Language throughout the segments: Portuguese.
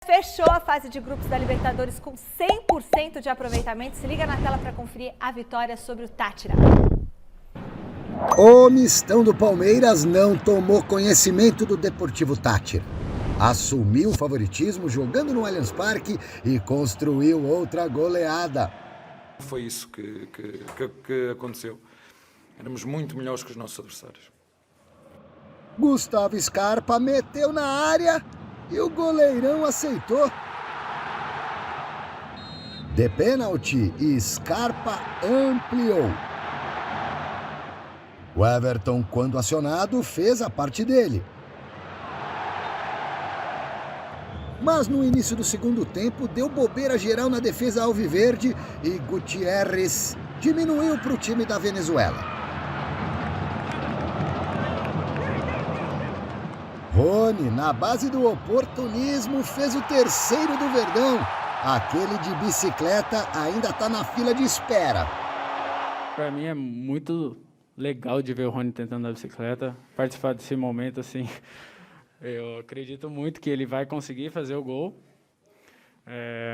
Fechou a fase de grupos da Libertadores com 100% de aproveitamento. Se liga na tela para conferir a vitória sobre o Táchira. O mistão do Palmeiras não tomou conhecimento do Deportivo Táchira. Assumiu o favoritismo jogando no Allianz Parque e construiu outra goleada. Foi isso que aconteceu. Éramos muito melhores que os nossos adversários. Gustavo Scarpa meteu na área e o goleirão aceitou. De pênalti, Scarpa ampliou. O Everton, quando acionado, fez a parte dele. Mas no início do segundo tempo, deu bobeira geral na defesa alviverde e Gutiérrez diminuiu para o time da Venezuela. Rony, na base do oportunismo, fez o terceiro do Verdão. Aquele de bicicleta ainda está na fila de espera. Para mim é muito legal de ver o Rony tentando a bicicleta, participar desse momento assim. Eu acredito muito que ele vai conseguir fazer o gol,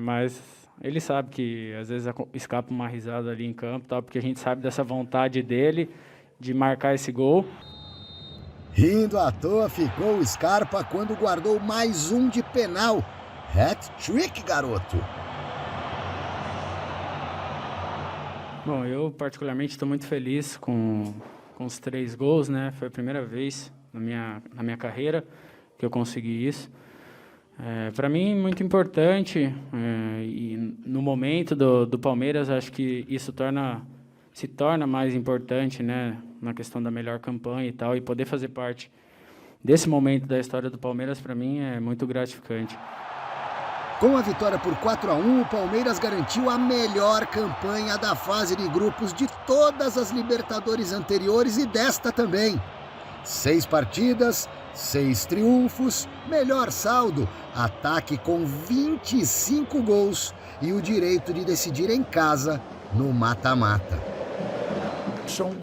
mas ele sabe que às vezes escapa uma risada ali em campo, tá? Porque a gente sabe dessa vontade dele de marcar esse gol. Rindo à toa ficou o Scarpa quando guardou mais um de penal. Hat-trick, garoto! Bom, eu particularmente estou muito feliz com os 3 gols, né? Foi a primeira vez na minha carreira que eu consegui isso. Para mim, muito importante, e no momento do Palmeiras, acho que isso se torna mais importante, né, na questão da melhor campanha e tal, e poder fazer parte desse momento da história do Palmeiras, para mim, é muito gratificante. Com a vitória por 4-1, o Palmeiras garantiu a melhor campanha da fase de grupos de todas as Libertadores anteriores e desta também. 6 partidas, 6 triunfos, melhor saldo, ataque com 25 gols e o direito de decidir em casa no mata-mata.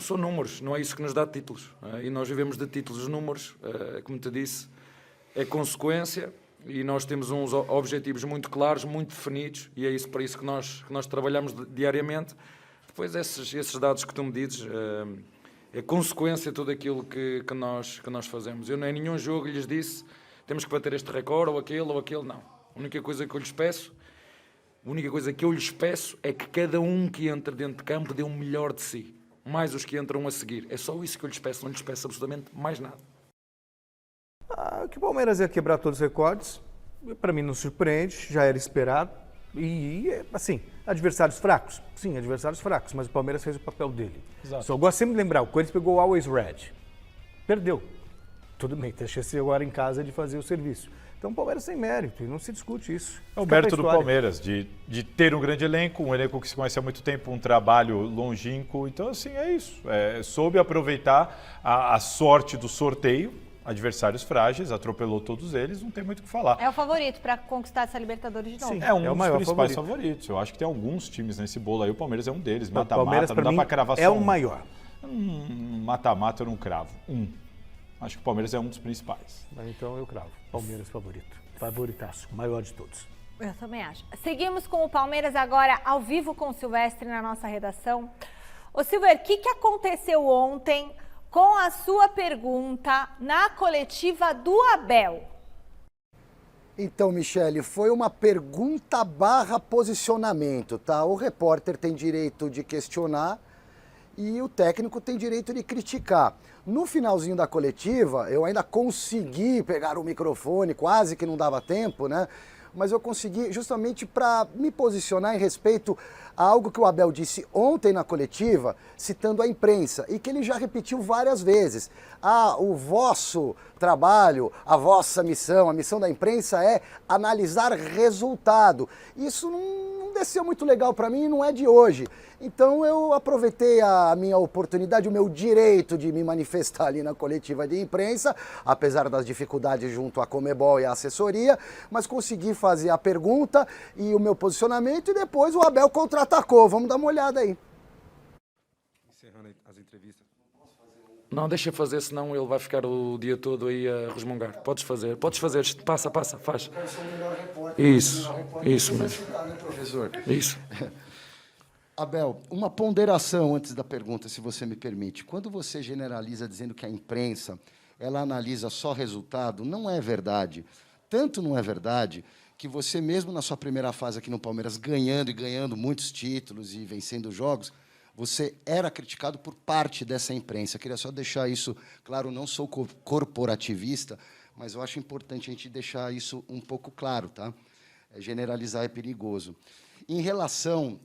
São números, não é isso que nos dá títulos. E nós vivemos de títulos. Os números, como te disse, é consequência e nós temos uns objetivos muito claros, muito definidos e é isso para isso que nós trabalhamos diariamente. Depois esses dados que tu me dizes é consequência de tudo aquilo que nós fazemos. Eu, não é nenhum jogo lhes disse temos que bater este recorde ou aquele, não. A única coisa que eu lhes peço é que cada um que entra dentro de campo dê o melhor de si. Mais os que entram a seguir. É só isso que eu lhes peço, não lhes peço absolutamente mais nada. Que o Palmeiras ia quebrar todos os recordes, para mim não surpreende, já era esperado. E, assim, adversários fracos? Sim, adversários fracos, mas o Palmeiras fez o papel dele. Exato. Só gosto sempre de lembrar, o Corinthians pegou o Always Red. Perdeu. Tudo bem, tem a chance agora em casa de fazer o serviço. Então o Palmeiras tem mérito, e não se discute isso. É o mérito do Palmeiras, de ter um grande elenco, um elenco que se conhece há muito tempo, um trabalho longínquo. Então, assim, é isso. Soube aproveitar a sorte do sorteio, adversários frágeis, atropelou todos eles, não tem muito o que falar. É o favorito para conquistar essa Libertadores de novo. Sim, é um o dos maior principais favorito. favoritos. Eu acho que tem alguns times nesse bolo aí, o Palmeiras é um deles. O Palmeiras, Mata-mata, não dá pra cravar só é o maior. Mata-mata eu não cravo. Acho que o Palmeiras é um dos principais. Então eu cravo. Palmeiras favorito. Favoritaço. Maior de todos. Eu também acho. Seguimos com o Palmeiras agora ao vivo com o Silvestre na nossa redação. Ô Silver, o que aconteceu ontem com a sua pergunta na coletiva do Abel? Então, Michele, foi uma pergunta / posicionamento, tá? O repórter tem direito de questionar e o técnico tem direito de criticar. No finalzinho da coletiva, eu ainda consegui pegar o microfone, quase que não dava tempo, né? Mas eu consegui justamente para me posicionar em respeito a algo que o Abel disse ontem na coletiva, citando a imprensa, e que ele já repetiu várias vezes. O vosso trabalho, a vossa missão, a missão da imprensa é analisar resultado. Isso não desceu muito legal para mim e não é de hoje. Então eu aproveitei a minha oportunidade, o meu direito de me manifestar ali na coletiva de imprensa, apesar das dificuldades junto à Conmebol e à assessoria, mas consegui fazer a pergunta e o meu posicionamento e depois o Abel contra-atacou. Vamos dar uma olhada aí. Encerrando as entrevistas. Não, deixa fazer, senão ele vai ficar o dia todo aí a resmungar. Podes fazer, passa, faz. Isso mesmo. Professor. Isso. Abel, uma ponderação antes da pergunta, se você me permite. Quando você generaliza dizendo que a imprensa ela analisa só resultado, não é verdade. Tanto não é verdade que você mesmo na sua primeira fase aqui no Palmeiras, ganhando muitos títulos e vencendo jogos, você era criticado por parte dessa imprensa. Eu queria só deixar isso claro, não sou corporativista, mas eu acho importante a gente deixar isso um pouco claro, tá? Generalizar é perigoso. Em relação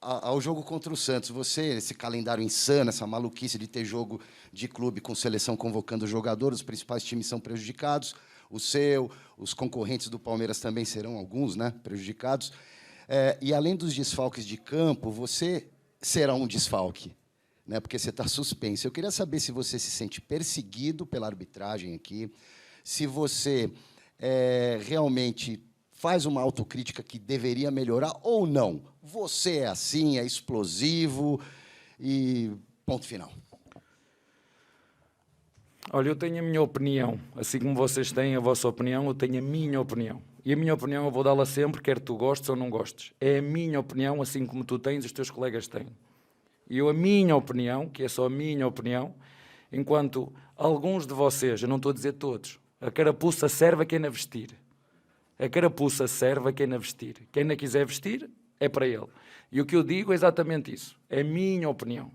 ao jogo contra o Santos, esse calendário insano, essa maluquice de ter jogo de clube com seleção convocando jogadores, os principais times são prejudicados, os concorrentes do Palmeiras também serão alguns, né, prejudicados. E além dos desfalques de campo, você será um desfalque, né, porque você está suspenso. Eu queria saber se você se sente perseguido pela arbitragem aqui, se você realmente faz uma autocrítica que deveria melhorar ou não. Você é assim, é explosivo e ponto final. Olha, eu tenho a minha opinião. Assim como vocês têm a vossa opinião, eu tenho a minha opinião. E a minha opinião eu vou dá-la sempre, quer tu gostes ou não gostes. É a minha opinião, assim como tu tens, os teus colegas têm. E a minha opinião, que é só a minha opinião, enquanto alguns de vocês, eu não estou a dizer todos, a carapuça serve a quem a vestir. A carapuça serve a quem a vestir. Quem a quiser vestir, é para ele. E o que eu digo é exatamente isso. É a minha opinião.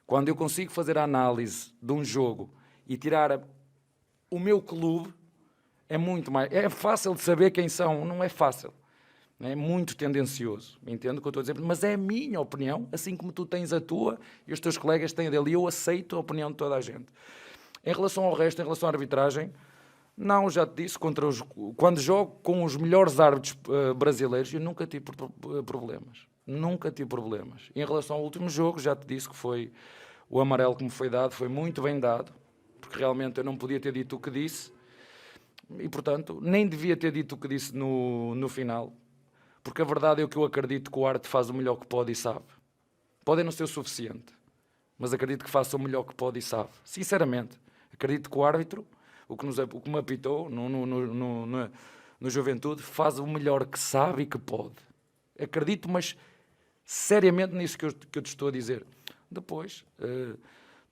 Quando eu consigo fazer a análise de um jogo e tirar o meu clube, é muito mais... É fácil de saber quem são, não é fácil. É muito tendencioso. Entendo o que eu estou a dizer? Mas é a minha opinião, assim como tu tens a tua e os teus colegas têm a dele. E eu aceito a opinião de toda a gente. Em relação ao resto, em relação à arbitragem... Não, já te disse, quando jogo com os melhores árbitros brasileiros, eu nunca tive problemas. Nunca tive problemas. Em relação ao último jogo, já te disse que foi o amarelo que me foi dado, foi muito bem dado, porque realmente eu não podia ter dito o que disse, e, portanto, nem devia ter dito o que disse no final, porque a verdade é que eu acredito que o árbitro faz o melhor que pode e sabe. Pode não ser o suficiente, mas acredito que faça o melhor que pode e sabe. Sinceramente, acredito que o árbitro... O que me apitou no Juventude, faz o melhor que sabe e que pode. Acredito, mas seriamente nisso que eu te estou a dizer. Depois,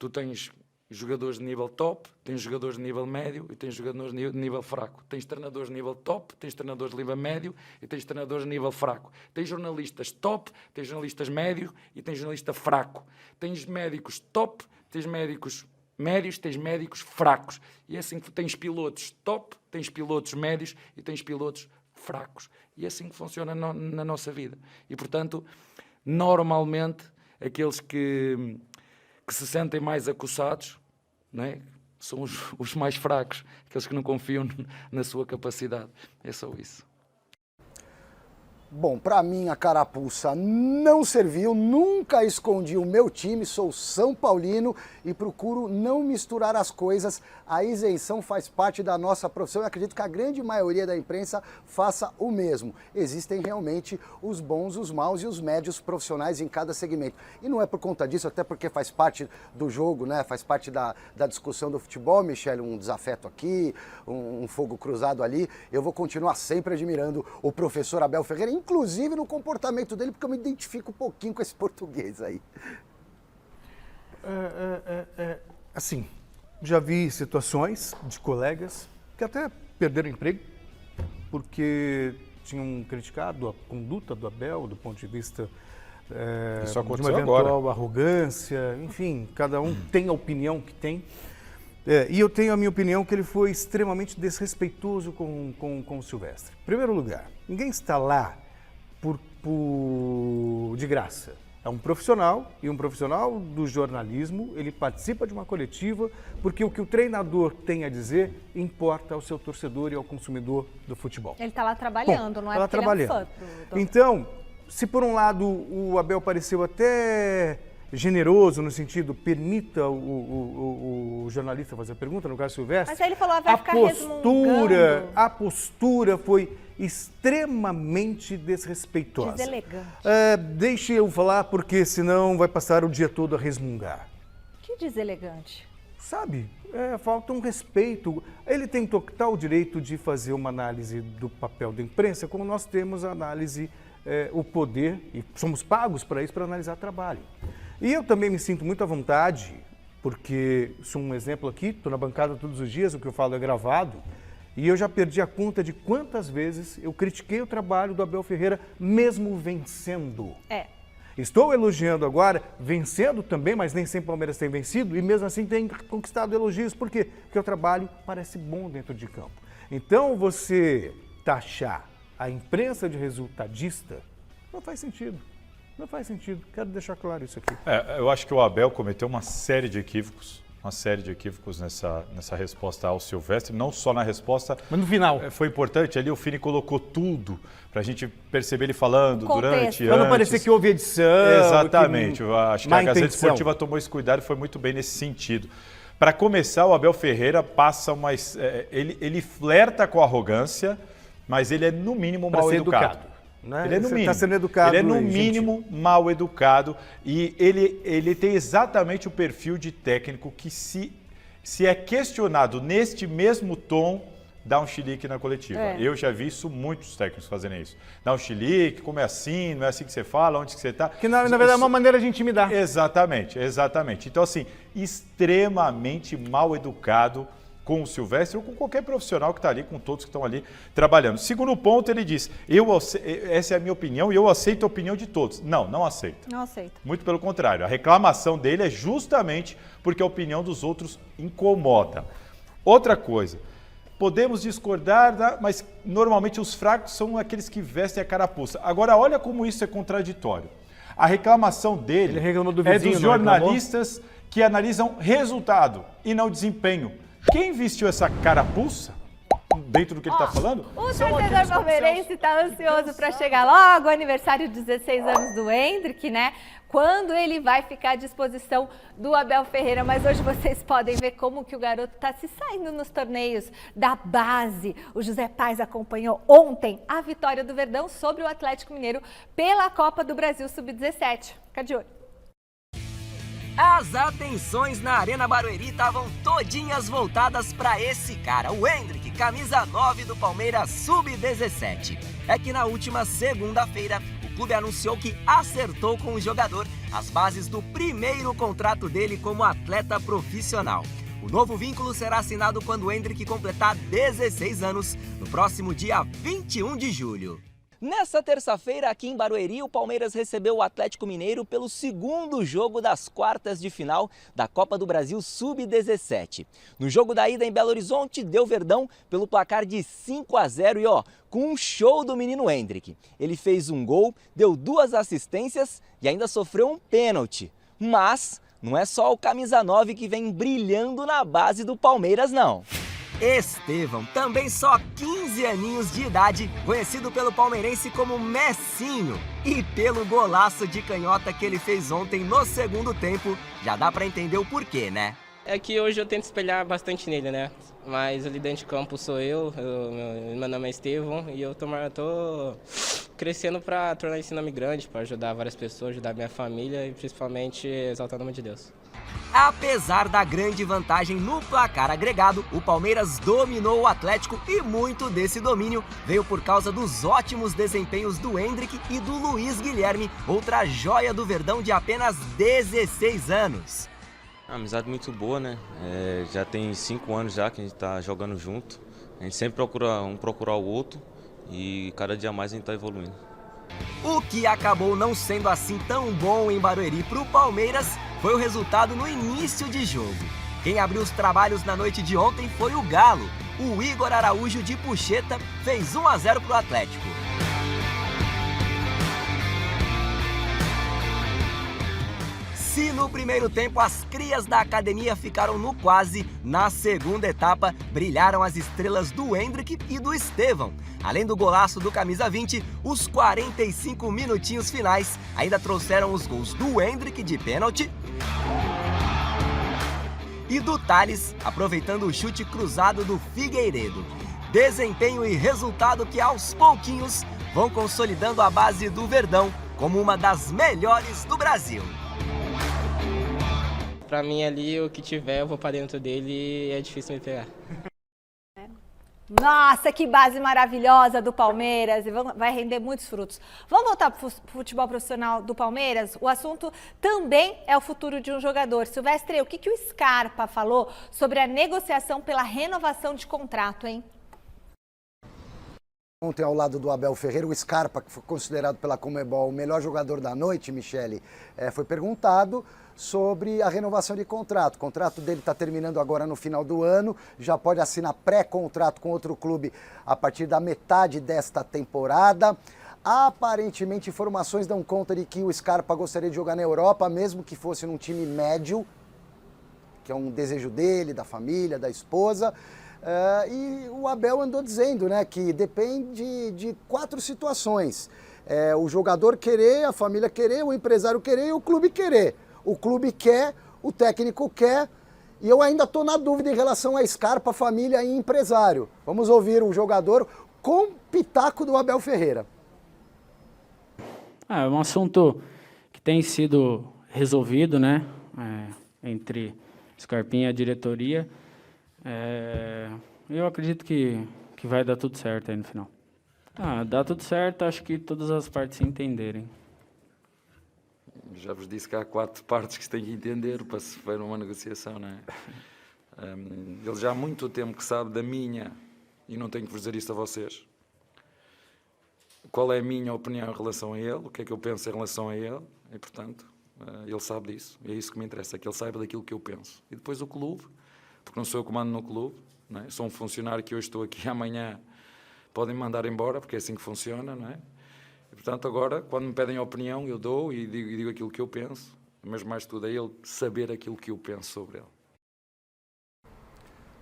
tu tens jogadores de nível top, tens jogadores de nível médio e tens jogadores de nível fraco. Tens treinadores de nível top, tens treinadores de nível médio e tens treinadores de nível fraco. Tens jornalistas top, tens jornalistas médio e tens jornalista fraco. Tens médicos top, tens médicos médios, tens médicos fracos. E é assim que tens pilotos top, tens pilotos médios e tens pilotos fracos. E é assim que funciona na nossa vida. E, portanto, normalmente, aqueles que se sentem mais acossados, não é? São os mais fracos, aqueles que não confiam na sua capacidade. É só isso. Bom, para mim a carapuça não serviu, nunca escondi o meu time, sou São Paulino e procuro não misturar as coisas. A isenção faz parte da nossa profissão e acredito que a grande maioria da imprensa faça o mesmo. Existem realmente os bons, os maus e os médios profissionais em cada segmento. E não é por conta disso, até porque faz parte do jogo, né? Faz parte da discussão do futebol, Michele, um desafeto aqui, um fogo cruzado ali. Eu vou continuar sempre admirando o professor Abel Ferreira, inclusive no comportamento dele, porque eu me identifico um pouquinho com esse português aí. Assim, já vi situações de colegas que até perderam emprego porque tinham criticado a conduta do Abel do ponto de vista Isso de uma eventual arrogância, enfim, cada um tem a opinião que tem. E eu tenho a minha opinião que ele foi extremamente desrespeitoso com o Silvestre. Em primeiro lugar, ninguém está lá de graça. É um profissional, e um profissional do jornalismo, ele participa de uma coletiva, porque o que o treinador tem a dizer importa ao seu torcedor e ao consumidor do futebol. Ele está lá trabalhando, não é porque ele é um fã do... Então, se por um lado o Abel pareceu até generoso, no sentido, permita o jornalista fazer a pergunta, no caso Silvestre. Mas aí ele falou, vai ficar resmungando. A postura foi extremamente desrespeitosa. Deselegante. Deixe eu falar, porque senão vai passar o dia todo a resmungar. Que deselegante. sabe, falta um respeito. Ele tem total direito de fazer uma análise do papel da imprensa, como nós temos a análise, o poder, e somos pagos para isso, para analisar trabalho. E eu também me sinto muito à vontade, porque sou um exemplo aqui, estou na bancada todos os dias, o que eu falo é gravado, e eu já perdi a conta de quantas vezes eu critiquei o trabalho do Abel Ferreira, mesmo vencendo. Estou elogiando agora, vencendo também, mas nem sempre o Palmeiras tem vencido, e mesmo assim tem conquistado elogios. Por quê? Porque o trabalho parece bom dentro de campo. Então, você taxar a imprensa de resultadista não faz sentido. Não faz sentido. Quero deixar claro isso aqui. Eu acho que o Abel cometeu uma série de equívocos nessa resposta ao Silvestre, não só na resposta, mas no final. Foi importante, ali o Fini colocou tudo para a gente perceber ele falando durante, para não parecer que houve edição. Exatamente, acho que a Gazeta Esportiva tomou esse cuidado e foi muito bem nesse sentido. Para começar, o Abel Ferreira passa ele flerta com a arrogância, mas ele é no mínimo mal educado. Né? Ele é no mínimo. Tá sendo educado, ele é no mínimo mal educado e ele tem exatamente o perfil de técnico que se é questionado neste mesmo tom, dá um chilique na coletiva. Eu já vi isso, muitos técnicos fazerem isso. Dá um chilique, como é assim, não é assim que você fala, onde que você está. Que na verdade é uma maneira de intimidar. Exatamente. Então assim, extremamente mal educado com o Silvestre ou com qualquer profissional que está ali, com todos que estão ali trabalhando. Segundo ponto, ele diz, essa é a minha opinião e eu aceito a opinião de todos. Não aceito. Não aceito. Muito pelo contrário. A reclamação dele é justamente porque a opinião dos outros incomoda. Outra coisa, podemos discordar, mas normalmente os fracos são aqueles que vestem a carapuça. Agora, olha como isso é contraditório. A reclamação dele é dos jornalistas que analisam resultado e não desempenho. Quem vestiu essa carapuça, dentro do que ele está falando? O torcedor palmeirense está ansioso para chegar logo, aniversário de 16 anos do Endrick, né? Quando ele vai ficar à disposição do Abel Ferreira. Mas hoje vocês podem ver como que o garoto está se saindo nos torneios da base. O José Paz acompanhou ontem a vitória do Verdão sobre o Atlético Mineiro pela Copa do Brasil Sub-17. Fica de olho. As atenções na Arena Barueri estavam todinhas voltadas para esse cara, o Endrick, camisa 9 do Palmeiras Sub-17. É que na última segunda-feira, o clube anunciou que acertou com o jogador as bases do primeiro contrato dele como atleta profissional. O novo vínculo será assinado quando o Endrick completar 16 anos, no próximo dia 21 de julho. Nessa terça-feira, aqui em Barueri, o Palmeiras recebeu o Atlético Mineiro pelo segundo jogo das quartas de final da Copa do Brasil Sub-17. No jogo da ida em Belo Horizonte, deu Verdão pelo placar de 5-0 e com um show do menino Endrick. Ele fez um gol, deu 2 assistências e ainda sofreu um pênalti. Mas não é só o camisa 9 que vem brilhando na base do Palmeiras, não. Estevão, também só 15 aninhos de idade, conhecido pelo palmeirense como Messinho. E pelo golaço de canhota que ele fez ontem no segundo tempo, já dá pra entender o porquê, né? É que hoje eu tento espelhar bastante nele, né? Mas ali dentro de campo sou meu nome é Estevão e eu tô crescendo pra tornar esse nome grande, pra ajudar várias pessoas, ajudar minha família e principalmente exaltar o nome de Deus. Apesar da grande vantagem no placar agregado, o Palmeiras dominou o Atlético e muito desse domínio veio por causa dos ótimos desempenhos do Endrick e do Luiz Guilherme, outra joia do Verdão de apenas 16 anos. Amizade muito boa, né? Já tem 5 anos já que a gente está jogando junto. A gente sempre procura procurar o outro e cada dia mais a gente está evoluindo. O que acabou não sendo assim tão bom em Barueri para o Palmeiras foi o resultado no início de jogo. Quem abriu os trabalhos na noite de ontem foi o Galo. O Igor Araújo de Pucheta fez 1-0 para o Atlético. Se no primeiro tempo as crias da academia ficaram no quase, na segunda etapa brilharam as estrelas do Endrick e do Estevão. Além do golaço do camisa 20, os 45 minutinhos finais ainda trouxeram os gols do Endrick de pênalti e do Thales, aproveitando o chute cruzado do Figueiredo. Desempenho e resultado que aos pouquinhos vão consolidando a base do Verdão como uma das melhores do Brasil. Pra mim ali, o que tiver, eu vou pra dentro dele e é difícil me pegar. Nossa, que base maravilhosa do Palmeiras, e vai render muitos frutos. Vamos voltar para o futebol profissional do Palmeiras? O assunto também é o futuro de um jogador. Silvestre, o que o Scarpa falou sobre a negociação pela renovação de contrato, hein? Ontem, ao lado do Abel Ferreira, o Scarpa, que foi considerado pela Conmebol o melhor jogador da noite, Michele, foi perguntado sobre a renovação de contrato. O contrato dele está terminando agora no final do ano, já pode assinar pré-contrato com outro clube a partir da metade desta temporada. Aparentemente, informações dão conta de que o Scarpa gostaria de jogar na Europa, mesmo que fosse num time médio, que é um desejo dele, da família, da esposa. E o Abel andou dizendo, né, que depende de 4 situações. O jogador querer, a família querer, o empresário querer e o clube querer. O clube quer, o técnico quer, e eu ainda estou na dúvida em relação a Scarpa, família e empresário. Vamos ouvir o jogador com pitaco do Abel Ferreira. É um assunto que tem sido resolvido, né, entre Scarpinha e a diretoria. Eu acredito que vai dar tudo certo aí no final. Dá tudo certo, acho que todas as partes se entenderem. Já vos disse que há 4 partes que se têm que entender para se for uma negociação, não é? Ele já há muito tempo que sabe da minha, e não tenho que vos dizer isto a vocês, qual é a minha opinião em relação a ele, o que é que eu penso em relação a ele, e portanto, ele sabe disso, e é isso que me interessa, que ele saiba daquilo que eu penso. E depois o clube, porque não sou eu que mando no clube, não é? Sou um funcionário que hoje estou aqui, amanhã podem me mandar embora, porque é assim que funciona, não é? E, portanto, agora, quando me pedem a opinião, eu dou e digo aquilo que eu penso, mas mais tudo é ele saber aquilo que eu penso sobre ele.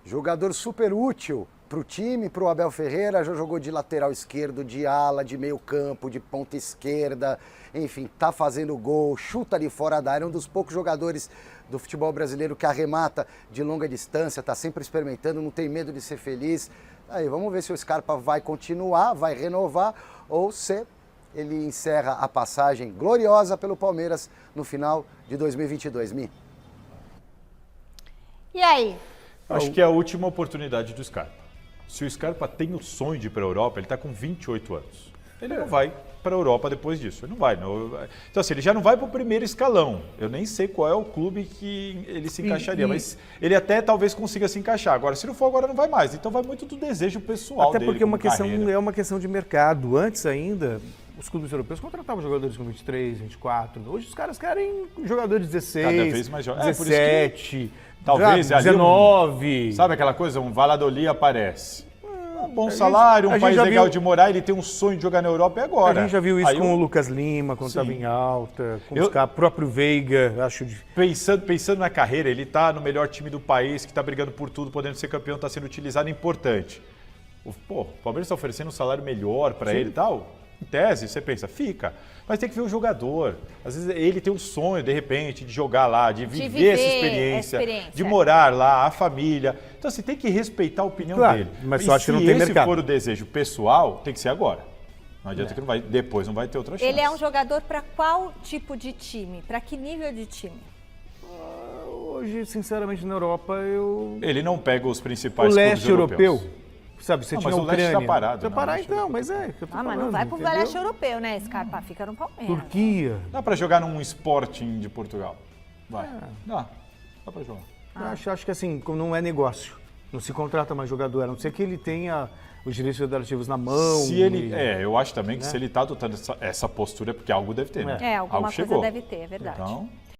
Jogador super útil para o time, para o Abel Ferreira, já jogou de lateral esquerdo, de ala, de meio campo, de ponta esquerda, enfim, tá fazendo gol, chuta ali fora da área, um dos poucos jogadores do futebol brasileiro que arremata de longa distância, tá sempre experimentando, não tem medo de ser feliz. Aí, vamos ver se o Scarpa vai continuar, vai renovar, ou se ele encerra a passagem gloriosa pelo Palmeiras no final de 2022. Mi? E aí? Acho que é a última oportunidade do Scarpa. Se o Scarpa tem o sonho de ir para a Europa, ele está com 28 anos. Ele não vai para a Europa depois disso. Ele não vai. Não. Então, assim, ele já não vai para o primeiro escalão. Eu nem sei qual é o clube que ele se encaixaria, mas ele até talvez consiga se encaixar. Agora, se não for agora, não vai mais. Então, vai muito do desejo pessoal até dele. Até porque é uma questão de mercado. Antes ainda, os clubes europeus contratavam jogadores com 23, 24. Hoje os caras querem jogadores de 16, cada vez mais 17, talvez 19. Sabe aquela coisa? Um Valladolid aparece. Um bom salário, um país legal de morar, ele tem um sonho de jogar na Europa e agora. A gente já viu isso com o Lucas Lima, quando estava em alta, com o próprio Veiga, acho. Pensando na carreira, ele está no melhor time do país, que está brigando por tudo, podendo ser campeão, está sendo utilizado, importante. O Palmeiras está oferecendo um salário melhor para ele e tal. Em tese, você pensa, fica. Mas tem que ver o jogador. Às vezes ele tem um sonho, de repente, de jogar lá, de viver essa experiência, de morar lá, a família. Então, assim, tem que respeitar a opinião dele. Mas só acho que não tem mercado. Se for o desejo pessoal, tem que ser agora. Não adianta que depois não vai ter outra chance. Ele é um jogador para qual tipo de time? Para que nível de time? Hoje, sinceramente, na Europa, Ele não pega os principais clubes europeus. O leste europeu. Sabe, você tinha a Ucrânia. Mas o leste está parado. Está parado então, mas que eu tô falando, mas não vai pro leste europeu, né? Scarpa fica no Palmeiras. Turquia. Dá para jogar num Sporting de Portugal. Vai. Dá para jogar. Acho que assim, não é negócio. Não se contrata mais jogador, a não ser que ele tenha os direitos federativos na mão. Se ele, eu acho também que se ele está adotando essa postura é porque algo deve ter, né? Alguma coisa deve ter, é verdade. Então,